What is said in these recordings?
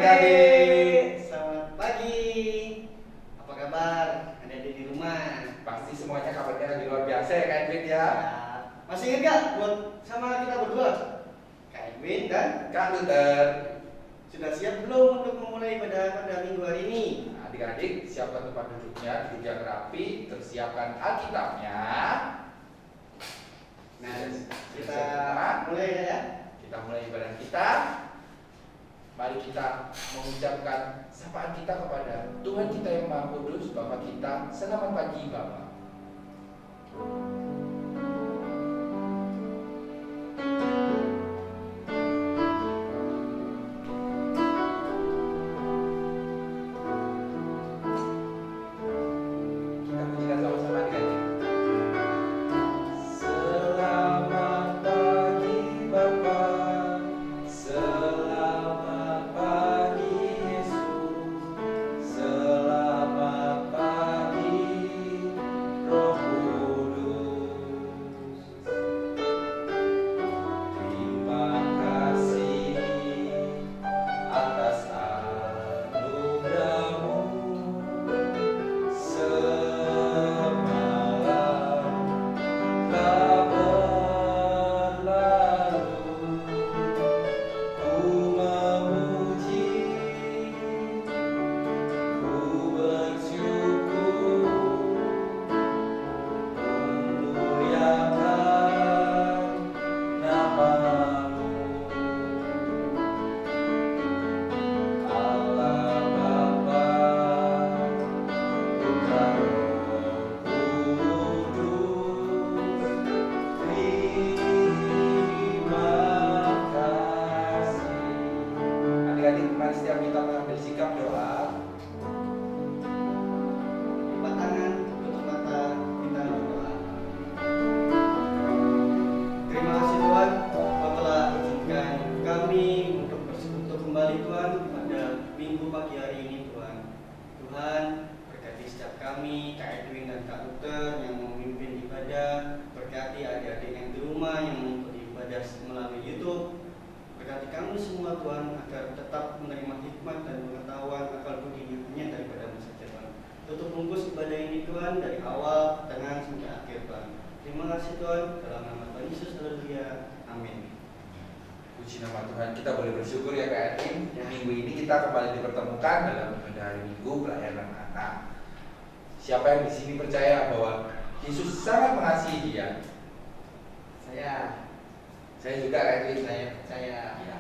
adik-adik. Selamat pagi. Apa kabar adik-adik di rumah? Pasti semuanya kabarnya lagi luar biasa ya Kak Edwin ya. Masih ingat gak buat sama kita berdua? Kak Edwin dan Kak Luther. sudah siap belum untuk memulai pada minggu hari ini? Adik-adik siapkan tempat duduknya, duduk yang rapi, tersiapkan Alkitabnya. Nah, kita Siap, mulai ya. kita mulai ibadah kita. Mari kita mengucapkan sapaan kita kepada Tuhan kita yang Maha Kudus, Bapa kita. Selamat pagi Bapa. Kita pujikan sama-sama adik-adik. Selamat pagi Bapa. Selamat pagi Yesus. Selamat pagi Roh Kudus. Terima kasih atas anugerah-Mu. Semalam telah berlalu, ku memuji, ku bersyukur, memuliakan nama-Mu. Allah Bapa, Putra Roh Kudus, terima kasih. Adik-adik, mari setiap kita mengambil sikap doa. Lipat tangan, tutup mata, kita berdoa. Terima kasih Tuhan, Kau telah izinkan kami untuk bersekutu kembali Tuhan pada minggu pagi hari ini Tuhan. Tuhan, berkati setiap kami, Kak Edwin dan Kak Luther yang memimpin ibadah, berkati adik-adik yang di rumah yang mengikuti ibadah melalui YouTube. Berkati kami semua Tuhan agar tetap menerima hikmat dan pengetahuan akal budinya hanya daripada saja Tuhan. Tutup bungkus ibadah ini Tuhan dari awal, tengah sampai akhir Tuhan. Terima kasih Tuhan, dalam nama Tuhan Yesus, haleluya, amin. Puji nama Tuhan, kita boleh bersyukur ya Kak Edwin. Minggu ini kita kembali dipertemukan dalam ibadah hari Minggu pelayanan anak. Siapa yang di sini percaya bahwa Yesus sangat mengasihi dia? Saya juga Kak Edwin. Saya percaya. Ya,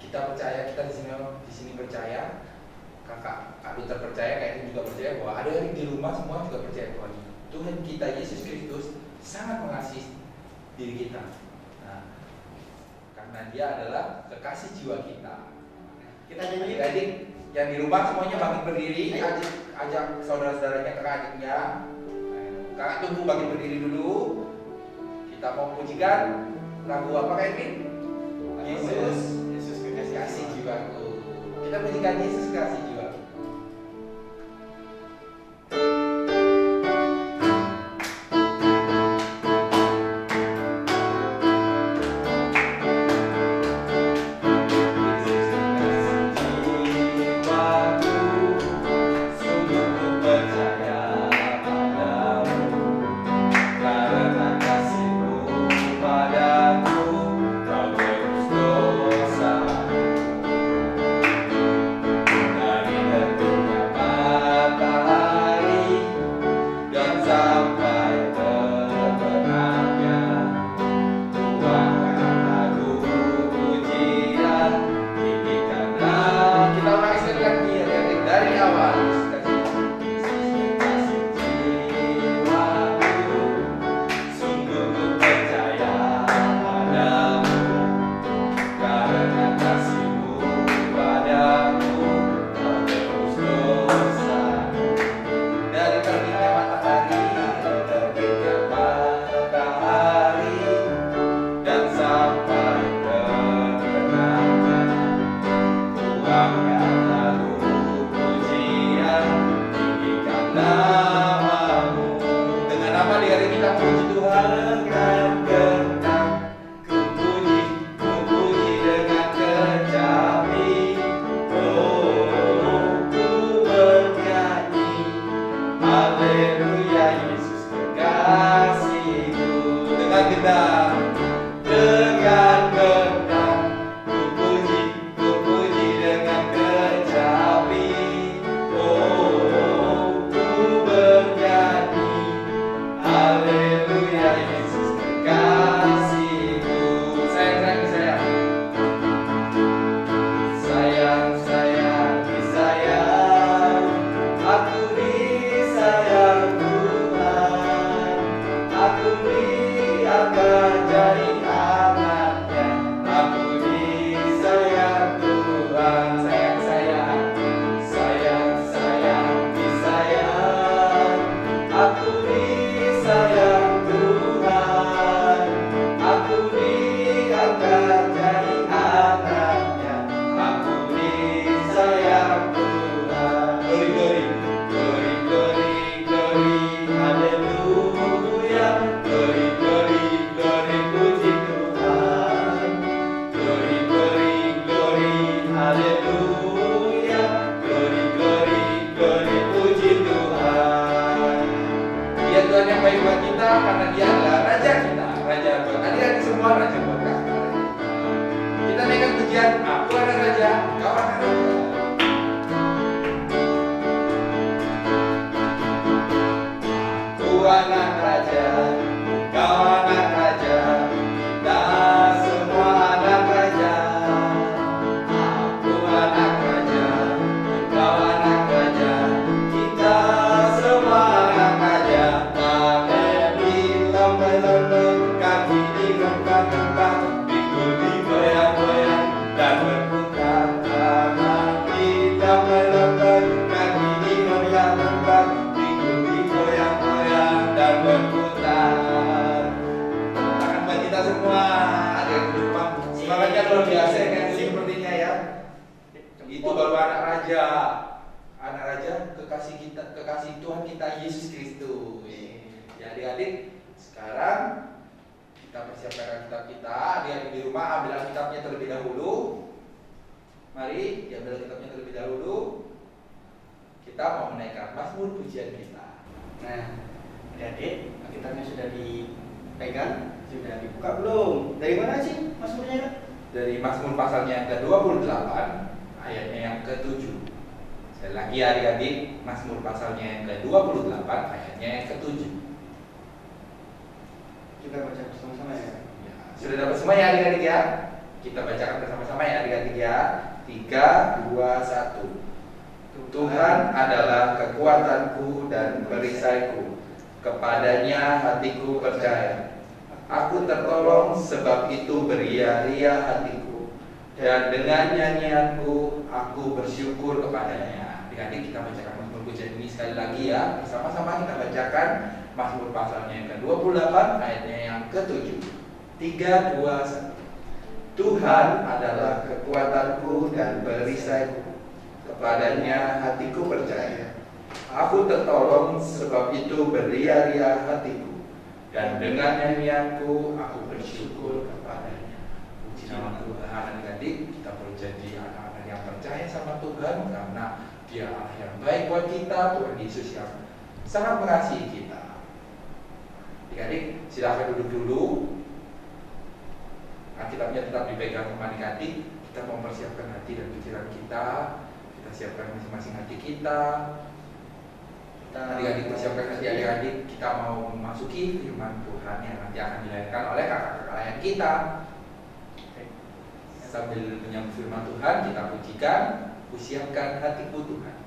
kita percaya, kita di sini percaya. Kak Luther percaya, Kak Edwin juga percaya bahwa ada yang di rumah semua juga percaya bahwa Tuhan kita Yesus Kristus sangat mengasihi diri kita. Nah, karena Dia adalah kekasih jiwa kita. Kita nyanyi. Adik-adik yang di rumah semuanya bangkit berdiri, ajak saudara-saudaranya, kakak adiknya. Kakak tunggu bangkit berdiri dulu. Kita mau pujikan lagu apa Kak Edwin? Yesus kekasih jiwaku. Kita pujikan Yesus kekasih jiwaku. Oh kau anak raja. Aku anak raja, kau anak raja, kita semua anak raja. Aku anak raja, kau anak raja, kita semua anak raja. Tangan kita melambung, kaki digempa-gempa, pikul digoyang-goyang dan berputar. Tangan kita melambung, kaki digoyang-goyang, pikul digoyang-goyang dan berputar. Tangan buat kita semua. Ada yang di rumah semangatnya luar biasa kan sepertinya ya. Itu baru anak raja. Anak raja kekasih kita, kekasih Tuhan kita Yesus Kristus. Ya adik-adik, sekarang kita persiapkan Alkitab kita. Adik-adik di rumah ambil Alkitabnya terlebih dahulu. Mari diambil Alkitabnya terlebih dahulu. Kita mau menaikkan Mazmur pujian kita. Nah, adik-adik, Alkitabnya sudah dipegang, sudah dibuka belum? Dari mana sih Mazmurnya, Kak? Dari Mazmur pasalnya yang ke-28 ayatnya yang ke-7. Sekali lagi adik-adik, Mazmur pasalnya yang ke-28 ayatnya yang ke-7. Kita baca bersama-sama ya. Ya, sudah dapat semua ya adik-adik ya? Kita bacakan bersama-sama ya adik-adik ya. 3, 2, 1. Tuhan adalah kekuatanku dan perisaiku, kepadanya hatiku percaya. Aku tertolong, sebab itu beria-ria hatiku, dan dengan nyanyianku aku bersyukur kepadanya. Adik-adik, kita bacakan Mazmur pujian ini sekali lagi ya. Bersama-sama kita bacakan Mazmur pasalnya yang ke-28 ayatnya yang ke-7. 3, 2, 1. Tuhan adalah kekuatanku dan perisaiku, kepadanya hatiku percaya. Aku tertolong, sebab itu beria-ria hatiku, dan dengan nyanyianku aku bersyukur kepadanya. Puji nama Tuhan. Adik-adik, kita perlu jadi anak-anak yang percaya sama Tuhan, karena Dia Allah yang baik buat kita. Tuhan Yesus yang sangat mengasihi kita. Adik-adik, silakan duduk dulu. Alkitabnya tetap dipegang sama adik-adik. Kita mempersiapkan hati dan pikiran kita. Kita siapkan masing-masing hati kita. Adik-adik persiapkan hati adik-adik. Kita mau memasuki firman Tuhan yang nanti akan dilahirkan oleh kakak-kakak layan kita. Sambil menyambut firman Tuhan, kita pujikan, kusiapkan hatiku Tuhan.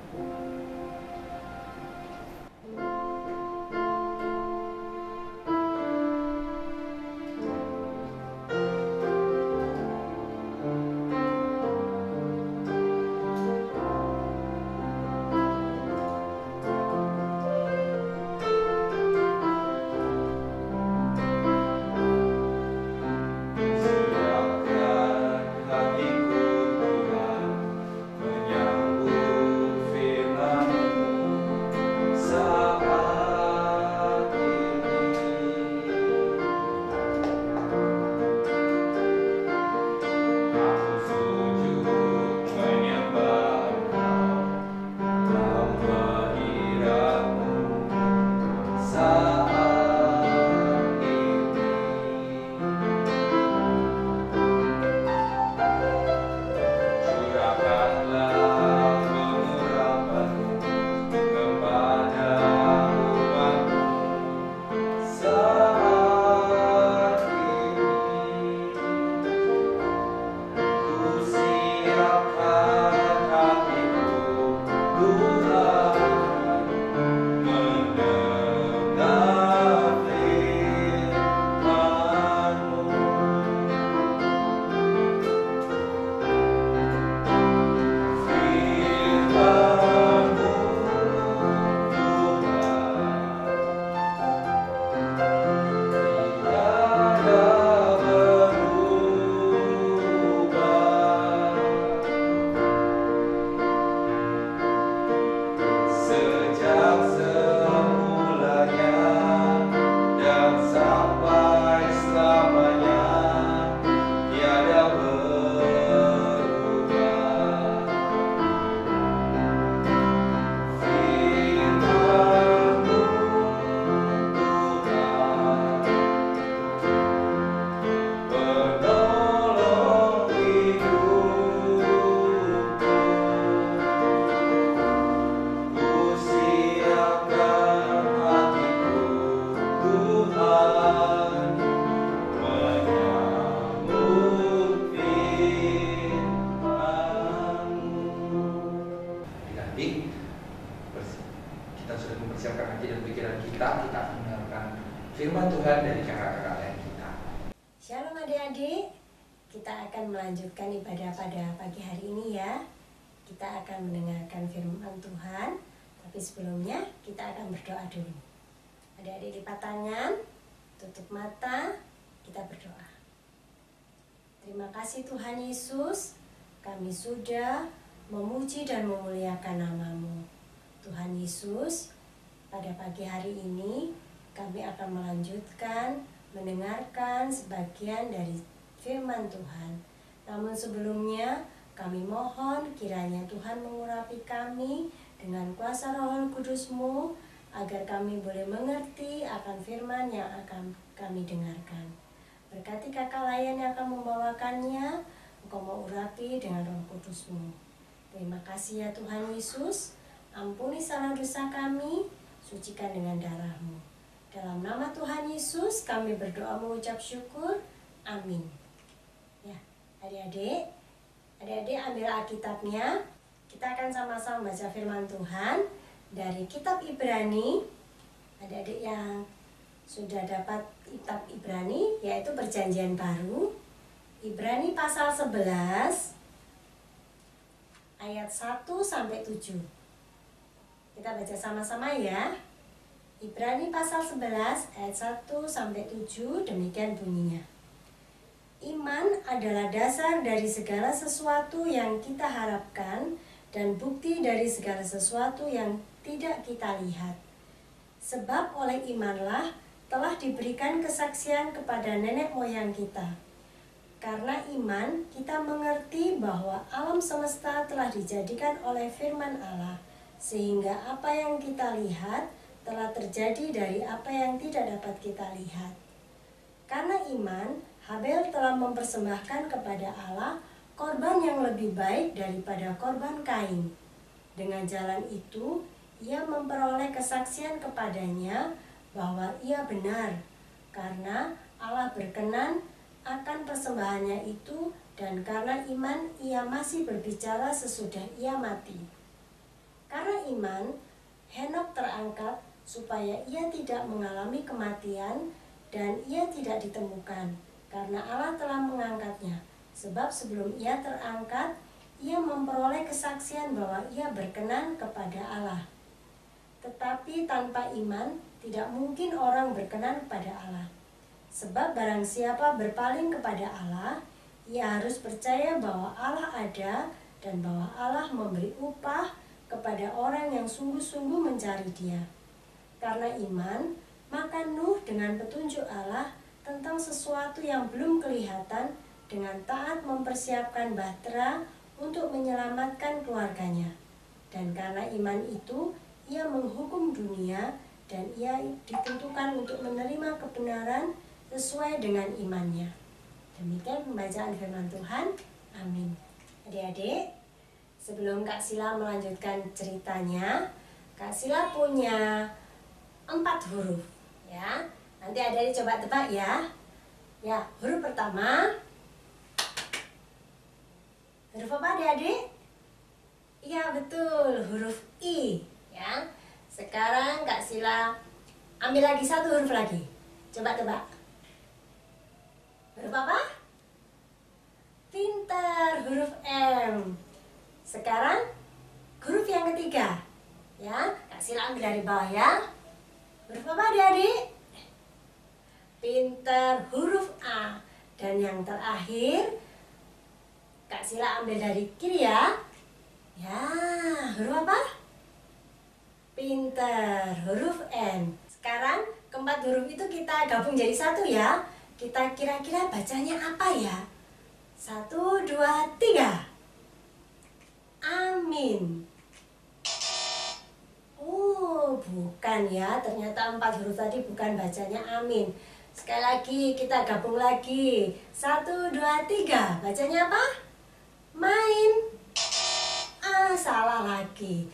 Siapkan hatiku Tuhan, menyambut firman firman Tuhan dari kakak-kakak lain kita. Shalom adik-adik, kita akan melanjutkan ibadah pada pagi hari ini ya. Kita akan mendengarkan firman Tuhan, tapi sebelumnya kita akan berdoa dulu. Adik-adik lipat tangan, tutup mata, kita berdoa. Terima kasih Tuhan Yesus, kami sudah memuji dan memuliakan nama-Mu. Tuhan Yesus, pada pagi hari ini kami akan melanjutkan mendengarkan sebagian dari firman Tuhan. Namun sebelumnya kami mohon kiranya Tuhan mengurapi kami dengan kuasa Roh Kudus-Mu agar kami boleh mengerti akan firman yang akan kami dengarkan. Berkati kakak layan yang akan membawakannya, Engkau mau urapi dengan Roh Kudus-Mu. Terima kasih ya Tuhan Yesus, ampuni salah dosa kami, sucikan dengan darah-Mu. Dalam nama Tuhan Yesus kami berdoa mengucap syukur, amin. Ya, adik-adik ambil Alkitabnya. Kita akan sama-sama baca firman Tuhan dari kitab Ibrani. Adik-adik yang sudah dapat kitab Ibrani, yaitu Perjanjian Baru, Ibrani pasal 11 ayat 1-7. Kita baca sama-sama ya. Ibrani pasal 11 ayat 1-7, demikian bunyinya. Iman adalah dasar dari segala sesuatu yang kita harapkan dan bukti dari segala sesuatu yang tidak kita lihat. Sebab oleh imanlah telah diberikan kesaksian kepada nenek moyang kita. Karena iman, kita mengerti bahwa alam semesta telah dijadikan oleh firman Allah, sehingga apa yang kita lihat telah terjadi dari apa yang tidak dapat kita lihat. Karena iman, Habel telah mempersembahkan kepada Allah korban yang lebih baik daripada korban Kain. Dengan jalan itu, ia memperoleh kesaksian kepadanya bahwa ia benar, karena Allah berkenan akan persembahannya itu, dan karena iman ia masih berbicara sesudah ia mati. Karena iman, Henok terangkat supaya ia tidak mengalami kematian, dan ia tidak ditemukan, karena Allah telah mengangkatnya. Sebab sebelum ia terangkat, ia memperoleh kesaksian bahwa ia berkenan kepada Allah. Tetapi tanpa iman, tidak mungkin orang berkenan kepada Allah. Sebab barang siapa berpaling kepada Allah, ia harus percaya bahwa Allah ada dan bahwa Allah memberi upah kepada orang yang sungguh-sungguh mencari Dia. Karena iman, maka Nuh dengan petunjuk Allah tentang sesuatu yang belum kelihatan dengan taat mempersiapkan bahtera untuk menyelamatkan keluarganya. Dan karena iman itu, ia menghukum dunia dan ia ditentukan untuk menerima kebenaran sesuai dengan imannya. Demikian pembacaan firman Tuhan. Amin. Adik-adik, sebelum Kak Sila melanjutkan ceritanya, Kak Sila punya 4 huruf ya. Nanti adik-adik coba tebak ya. Ya, huruf pertama. Huruf apa adik-adik? Iya betul, huruf I ya. Sekarang Kak Sila ambil lagi 1 huruf lagi. Coba tebak. Huruf apa? Pintar, huruf M. Sekarang huruf yang ketiga. Ya, Kak Sila ambil dari bawah ya. Huruf apa adik-adik? Pintar, huruf A. Dan yang terakhir Kak Sila ambil dari kiri ya. Ya, huruf apa? Pintar, huruf N. Sekarang keempat huruf itu kita gabung jadi 1 ya. Kita kira-kira bacanya apa ya? 1, 2, 3. Amin. Oh, bukan ya. Ternyata 4 huruf tadi bukan bacanya amin. Sekali lagi kita gabung lagi. 1, 2, 3. Bacanya apa? Main. Salah lagi.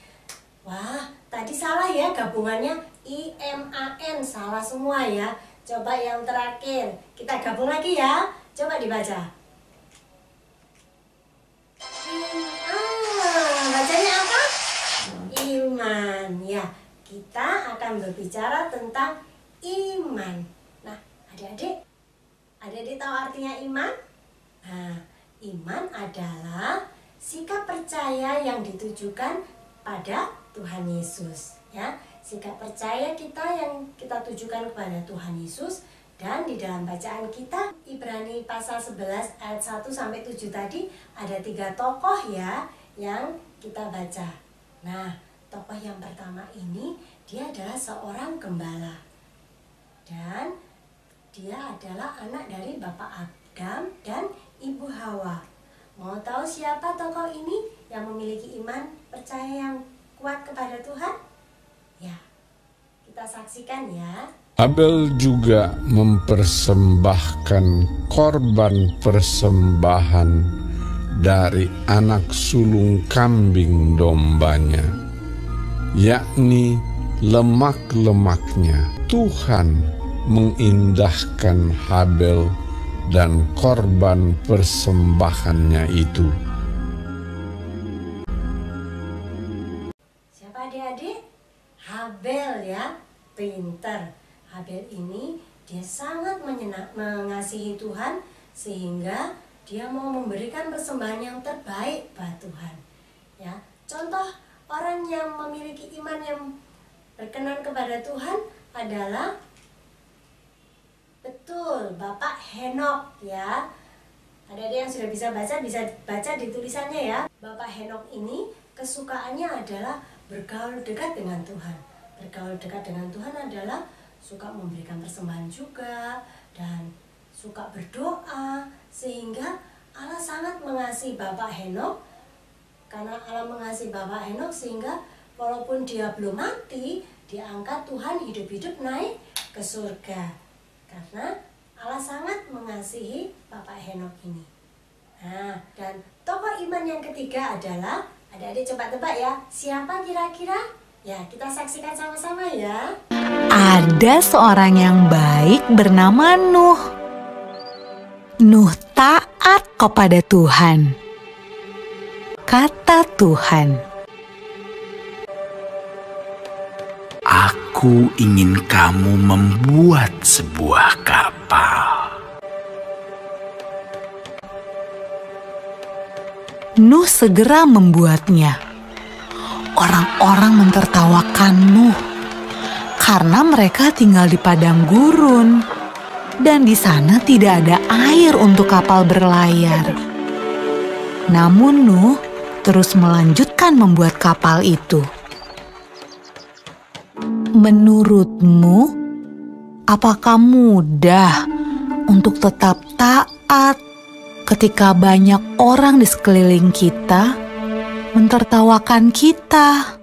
Wah, tadi salah ya gabungannya. IMAN. Salah semua ya. Coba yang terakhir. Kita gabung lagi ya. Coba dibaca. Bacanya apa? Iman. Ya, kita akan berbicara tentang iman. Adik-adik tahu artinya iman? Nah, iman adalah sikap percaya yang ditujukan pada Tuhan Yesus, ya. Sikap percaya kita yang kita tujukan kepada Tuhan Yesus. Dan di dalam bacaan kita Ibrani pasal 11 ayat 1 sampai 7 tadi ada 3 tokoh ya yang kita baca. Nah, tokoh yang pertama ini dia adalah seorang gembala. Dan dia adalah anak dari Bapak Adam dan Ibu Hawa. Mau tahu siapa tokoh ini yang memiliki iman percaya yang kuat kepada Tuhan? Ya, kita saksikan ya. Abel juga mempersembahkan korban persembahan dari anak sulung kambing dombanya, yakni lemak-lemaknya. Tuhan mengindahkan Habel dan korban persembahannya itu. Siapa adik-adik? Habel ya, pinter. Habel ini dia sangat mengasihi Tuhan sehingga dia mau memberikan persembahan yang terbaik buat Tuhan. Ya, contoh orang yang memiliki iman yang berkenan kepada Tuhan adalah betul Bapak Henok ya. Ada yang sudah bisa baca di tulisannya ya. Bapak Henok ini kesukaannya adalah bergaul dekat dengan Tuhan. Bergaul dekat dengan Tuhan adalah suka memberikan persembahan juga dan suka berdoa, sehingga Allah sangat mengasihi Bapak Henok. Karena Allah mengasihi Bapak Henok sehingga walaupun dia belum mati, diangkat Tuhan hidup-hidup naik ke surga. Karena Allah sangat mengasihi Bapak Henok ini. Nah, dan tokoh iman yang ketiga adalah, adik-adik coba tebak ya, siapa kira-kira? Ya, kita saksikan sama-sama ya. Ada seorang yang baik bernama Nuh. Nuh taat kepada Tuhan. Kata Tuhan, "Aku ingin kamu membuat sebuah kapal." Nuh segera membuatnya. Orang-orang mentertawakan Nuh karena mereka tinggal di padang gurun dan di sana tidak ada air untuk kapal berlayar. Namun Nuh terus melanjutkan membuat kapal itu. Menurutmu, apakah mudah untuk tetap taat ketika banyak orang di sekeliling kita mentertawakan kita?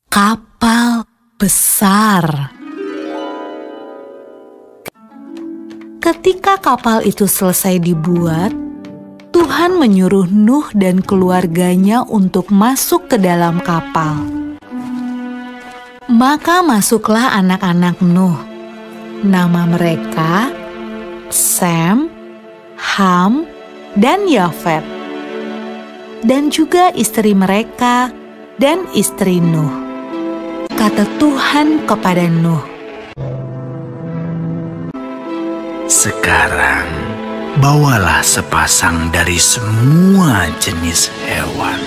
Kapal besar. Ketika kapal itu selesai dibuat, Tuhan menyuruh Nuh dan keluarganya untuk masuk ke dalam kapal. Maka masuklah anak-anak Nuh. Nama mereka Sem, Ham, dan Yafet. Dan juga istri mereka dan istri Nuh. Kata Tuhan kepada Nuh, "Sekarang bawalah sepasang dari semua jenis hewan."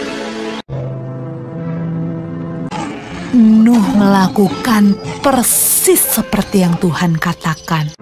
Nuh melakukan persis seperti yang Tuhan katakan.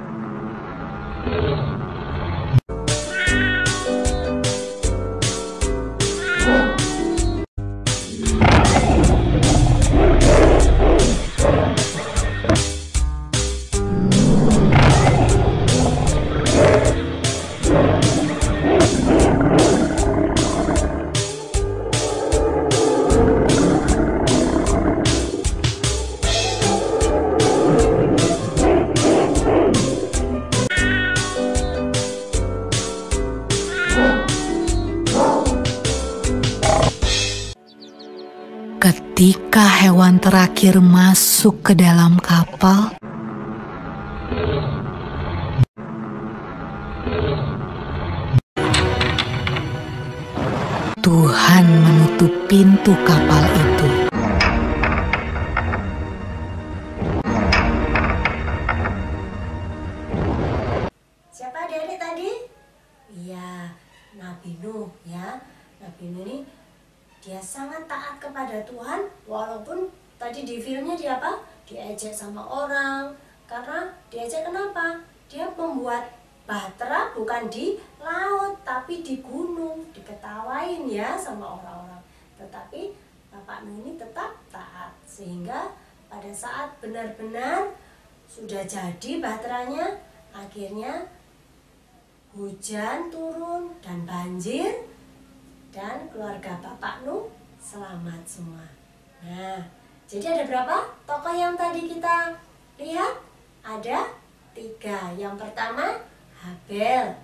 Ketika hewan terakhir masuk ke dalam kapal, Tuhan menutup pintu kapal itu. Nabi Nuh ini dia sangat taat kepada Tuhan, walaupun tadi di filmnya dia apa? Diejek sama orang. Karena diejek kenapa? Dia membuat bahtera bukan di laut tapi di gunung, diketawain ya sama orang-orang. Tetapi Bapak Nuh ini tetap taat, sehingga pada saat benar-benar sudah jadi bahteranya, akhirnya hujan turun dan banjir, dan keluarga Bapak Nuh selamat semua. Nah, jadi ada berapa tokoh yang tadi kita lihat? Ada 3. Yang pertama Habel,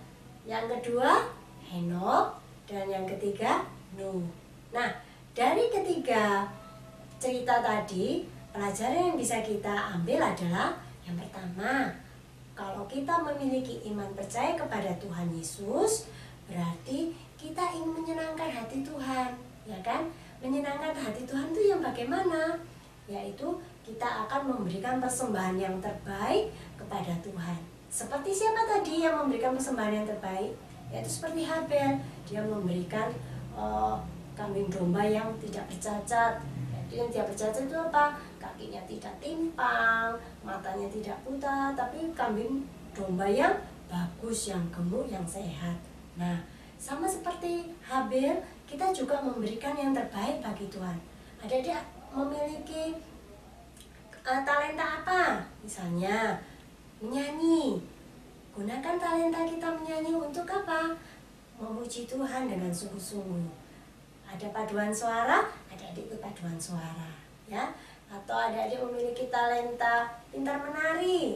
yang kedua Henok, dan yang ketiga Nuh. Nah, dari ketiga cerita tadi, pelajaran yang bisa kita ambil adalah yang pertama, kalau kita memiliki iman percaya kepada Tuhan Yesus, berarti kita ingin menyenangkan hati Tuhan, ya kan? Menyenangkan hati Tuhan itu yang bagaimana? Yaitu kita akan memberikan persembahan yang terbaik kepada Tuhan. Seperti siapa tadi yang memberikan persembahan yang terbaik? Yaitu seperti Habel, dia memberikan kambing domba yang tidak bercacat. Jadi yang tidak bercacat itu apa? Kakinya tidak timpang, matanya tidak buta, tapi kambing domba yang bagus, yang gemuk, yang sehat. Nah, sama seperti Habel, kita juga memberikan yang terbaik bagi Tuhan. Adik-adik memiliki talenta apa? Misalnya menyanyi. Gunakan talenta kita menyanyi untuk apa? Memuji Tuhan dengan sungguh-sungguh. Ada paduan suara, adik-adik ikut paduan suara, ya. Atau adik-adik memiliki talenta pintar menari.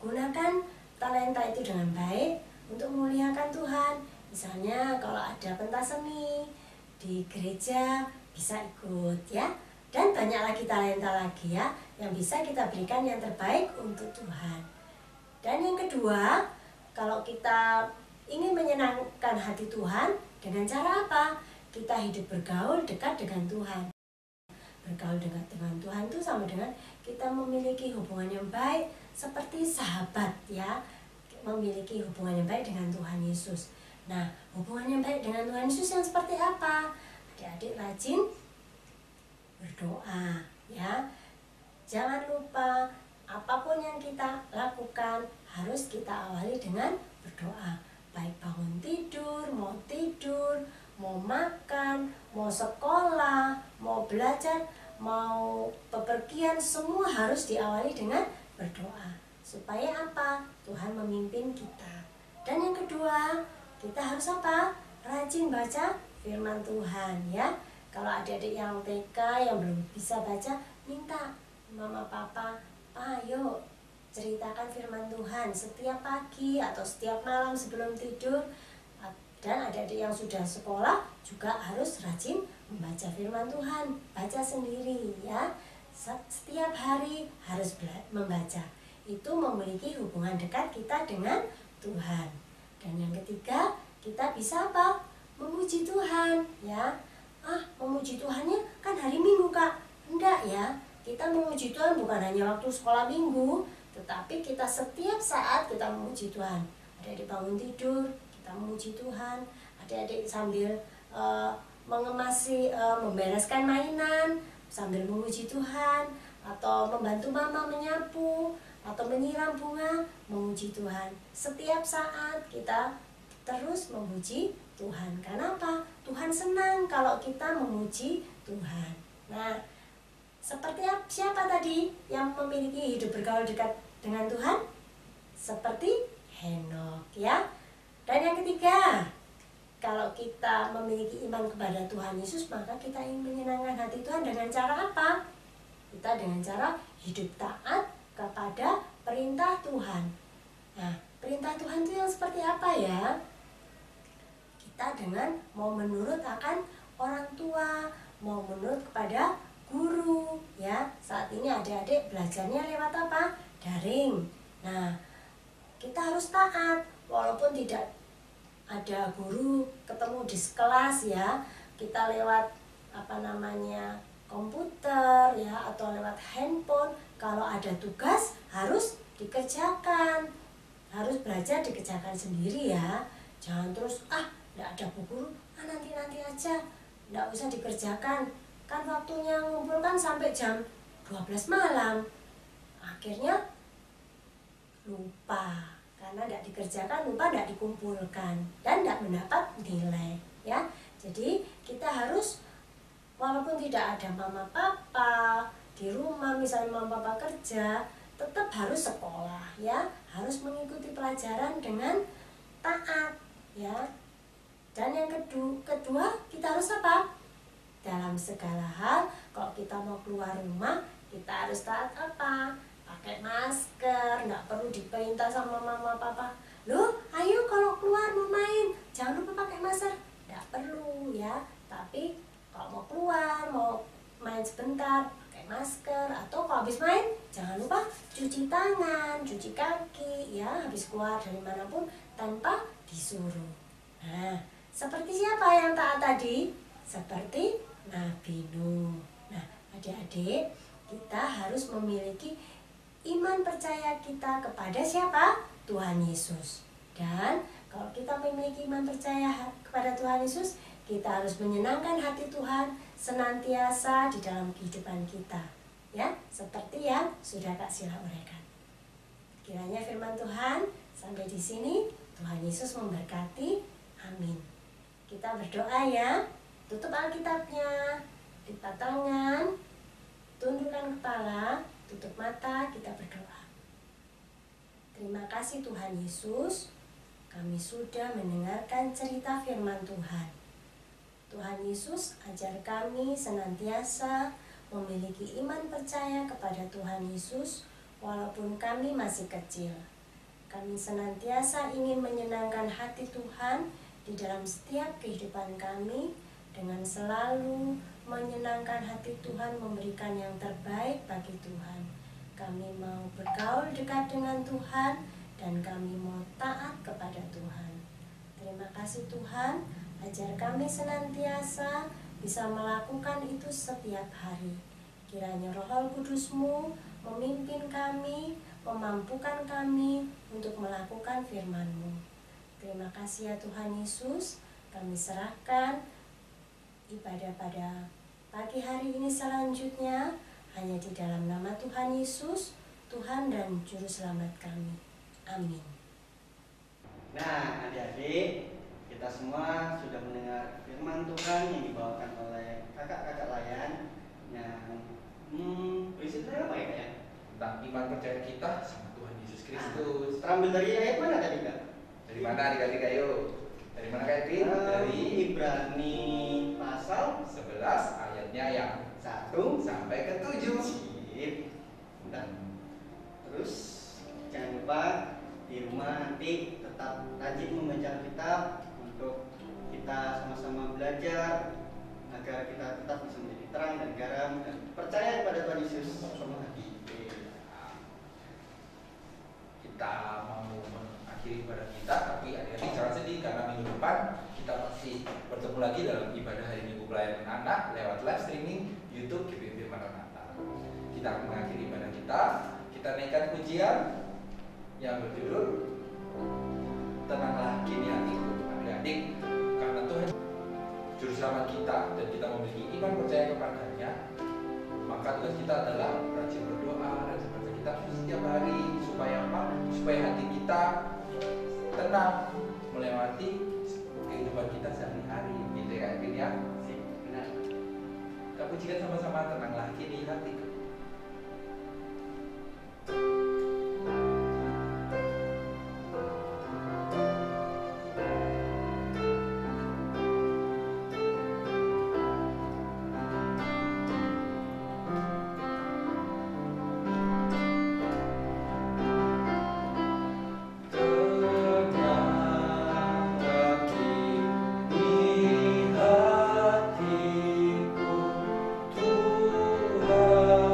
Gunakan talenta itu dengan baik untuk memuliakan Tuhan. Misalnya kalau ada pentas seni di gereja bisa ikut, ya. Dan banyak lagi talenta lagi ya yang bisa kita berikan yang terbaik untuk Tuhan. Dan yang kedua, kalau kita ingin menyenangkan hati Tuhan, dengan cara apa? Kita hidup bergaul dekat dengan Tuhan. Bergaul dekat dengan Tuhan itu sama dengan kita memiliki hubungan yang baik seperti sahabat, ya. Memiliki hubungan yang baik dengan Tuhan Yesus. Nah, hubungan yang baik dengan Tuhan Yesus yang seperti apa? Adik-adik rajin berdoa, ya. Jangan lupa apapun yang kita lakukan harus kita awali dengan berdoa. Baik bangun tidur, mau makan, mau sekolah, mau belajar, mau bepergian, semua harus diawali dengan berdoa. Supaya apa? Tuhan memimpin kita. Dan yang kedua, kita harus apa? Rajin baca firman Tuhan, ya. Kalau adik-adik yang TK yang belum bisa baca, minta mama papa, ayo ceritakan firman Tuhan setiap pagi atau setiap malam sebelum tidur. Dan adik-adik yang sudah sekolah juga harus rajin membaca firman Tuhan, baca sendiri, ya. Setiap hari harus membaca. Itu memiliki hubungan dekat kita dengan Tuhan. Dan yang ketiga, kita bisa apa? Memuji Tuhan, ya. Memuji Tuhannya kan hari Minggu, Kak. Enggak, ya. Kita memuji Tuhan bukan hanya waktu sekolah Minggu, tetapi kita setiap saat kita memuji Tuhan. Adik-adik bangun tidur, kita memuji Tuhan. Adik-adik sambil membereskan mainan sambil memuji Tuhan, atau membantu mama menyapu atau menyiram bunga, memuji Tuhan. Setiap saat kita terus memuji Tuhan. Karena apa? Tuhan senang kalau kita memuji Tuhan. Nah, seperti siapa tadi yang memiliki hidup bergaul dekat dengan Tuhan? Seperti Henok, ya. Dan yang ketiga, kalau kita memiliki iman kepada Tuhan Yesus, maka kita ingin menyenangkan hati Tuhan dengan cara apa? Kita dengan cara hidup taat kepada perintah Tuhan. Nah, perintah Tuhan itu yang seperti apa, ya? Kita dengan mau menurut akan orang tua, mau menurut kepada guru, ya. Saat ini adik-adik belajarnya lewat apa? Daring. Nah, kita harus taat walaupun tidak ada guru ketemu di kelas, ya. Kita lewat komputer, ya, atau lewat handphone. Kalau ada tugas harus dikerjakan, harus belajar dikerjakan sendiri, ya. Jangan terus tidak ada bu guru, nanti aja, nggak usah dikerjakan, kan waktunya ngumpul kan sampai jam 12 malam. Akhirnya lupa, karena nggak dikerjakan, lupa nggak dikumpulkan, dan nggak mendapat nilai ya. Jadi kita harus, walaupun tidak ada mama papa di rumah, misalnya mama papa kerja, tetap harus sekolah ya, harus mengikuti pelajaran dengan taat ya. Dan yang kedua kita harus apa? Dalam segala hal, kalau kita mau keluar rumah, kita harus taat apa? Pakai masker, nggak perlu diperintah sama mama papa. Loh, ayo kalau keluar mau main, jangan lupa pakai masker. Nggak perlu ya. Tapi kalau mau keluar, mau main sebentar, pakai masker. Atau kalau habis main, jangan lupa cuci tangan, cuci kaki ya. Habis keluar dari manapun tanpa disuruh. Nah, seperti siapa yang taat tadi? Seperti Nabi Nuh. Nah, adik-adik, kita harus memiliki iman percaya kita kepada siapa? Tuhan Yesus. Dan kalau kita memiliki iman percaya kepada Tuhan Yesus, kita harus menyenangkan hati Tuhan senantiasa di dalam kehidupan kita. Ya, seperti yang sudah Kak Sila uraikan. Kiranya firman Tuhan sampai di sini. Tuhan Yesus memberkati. Amin. Kita berdoa ya. Tutup Alkitabnya, lipat tangan, tundukkan kepala, tutup mata, kita berdoa. Terima kasih Tuhan Yesus, kami sudah mendengarkan cerita firman Tuhan. Tuhan Yesus, ajar kami senantiasa memiliki iman percaya kepada Tuhan Yesus walaupun kami masih kecil. Kami senantiasa ingin menyenangkan hati Tuhan di dalam setiap kehidupan kami, dengan selalu menyenangkan hati Tuhan, memberikan yang terbaik bagi Tuhan. Kami mau bergaul dekat dengan Tuhan, dan kami mau taat kepada Tuhan. Terima kasih Tuhan, ajar kami senantiasa bisa melakukan itu setiap hari. Kiranya Roh Kudus-Mu memimpin kami, memampukan kami untuk melakukan firman-Mu. Terima kasih ya Tuhan Yesus, kami serahkan ibadah pada pagi hari ini selanjutnya hanya di dalam nama Tuhan Yesus, Tuhan dan Juru Selamat kami. Amin. Nah, adik-adik, kita semua sudah mendengar firman Tuhan yang dibawakan oleh kakak-kakak layan. Prinsipnya apa ya? Tentang iman percaya kita sama Tuhan Yesus Kristus. Terambil dari ayat mana tadi Kak? Dari mana adik-adik ayo? Dari mana Kak Edwin? Dari Ibrani pasal 11 ayatnya yang 1 sampai ke 7. Sip. Dan terus jangan lupa di rumah nanti tetap rajin membaca kitab untuk kita sama-sama belajar agar kita tetap bisa menjadi terang dan garam dan percaya kepada Tuhan Yesus sama lagi. Kita mau mengakhiri ibadah kita, tapi adik-adik jangan sedih karena minggu depan kita pasti bertemu lagi dalam ibadah hari Minggu Pelayanan Anak lewat live streaming YouTube GPIB Maranatha. Kita akan mengakhiri ibadah kita naikkan pujian yang berjudul Tenanglah Kini Hatiku. Adik-adik, karena Tuhan Juru Selamat kita dan kita memiliki iman percaya kepadanya, maka tugas kita adalah rajin berdoa dan membaca kitab setiap hari supaya apa? Supaya hati kita tenang melewati kehidupan kita sehari-hari. Gitu ya, Edwin ya? Benar. Kita pujikan sama-sama, tenanglah kini hatiku. Tuhan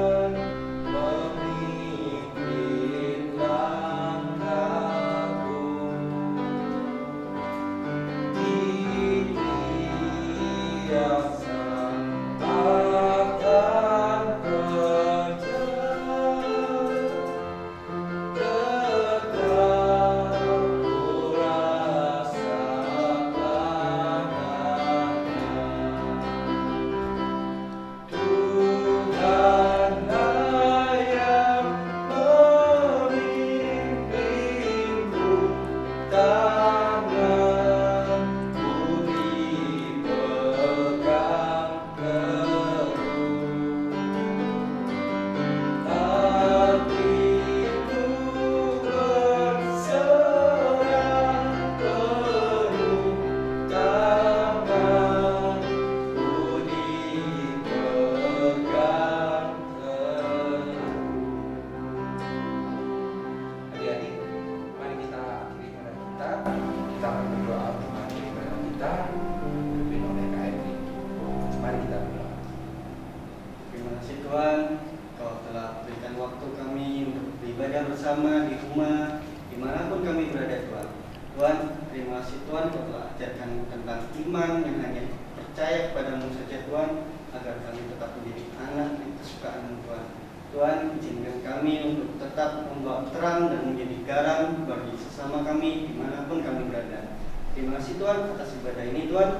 rumah, dimanapun kami berada Tuhan. Tuhan, terima kasih Tuhan Kau telah ajarkan tentang iman yang hanya percaya kepadamu saja Tuhan, agar kami tetap menjadi anak yang kesukaan Tuhan. Tuhan, izinkan kami untuk tetap membawa terang dan menjadi garam bagi sesama kami dimanapun kami berada. Terima kasih Tuhan atas ibadah ini Tuhan.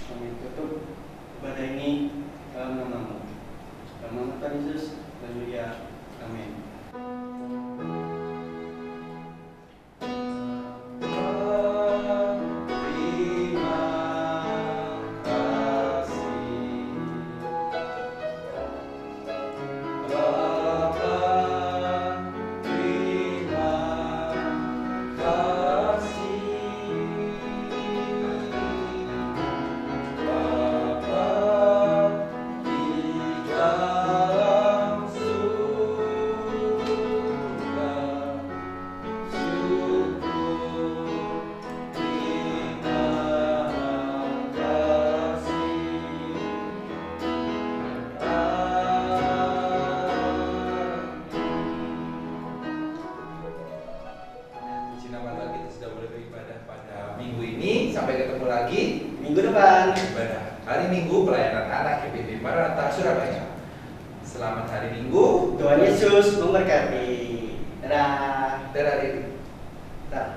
Kami tutup ibadah ini dalam nama-Mu. Dalam nama Tuhan Yesus, haleluya. Amin. Sampai ketemu lagi Minggu depan. ibadah hari Minggu pelayanan anak GPB Maranatha Surabaya. Selamat hari Minggu. Tuhan Yesus memberkati. Dadah. Dadah. Dadah.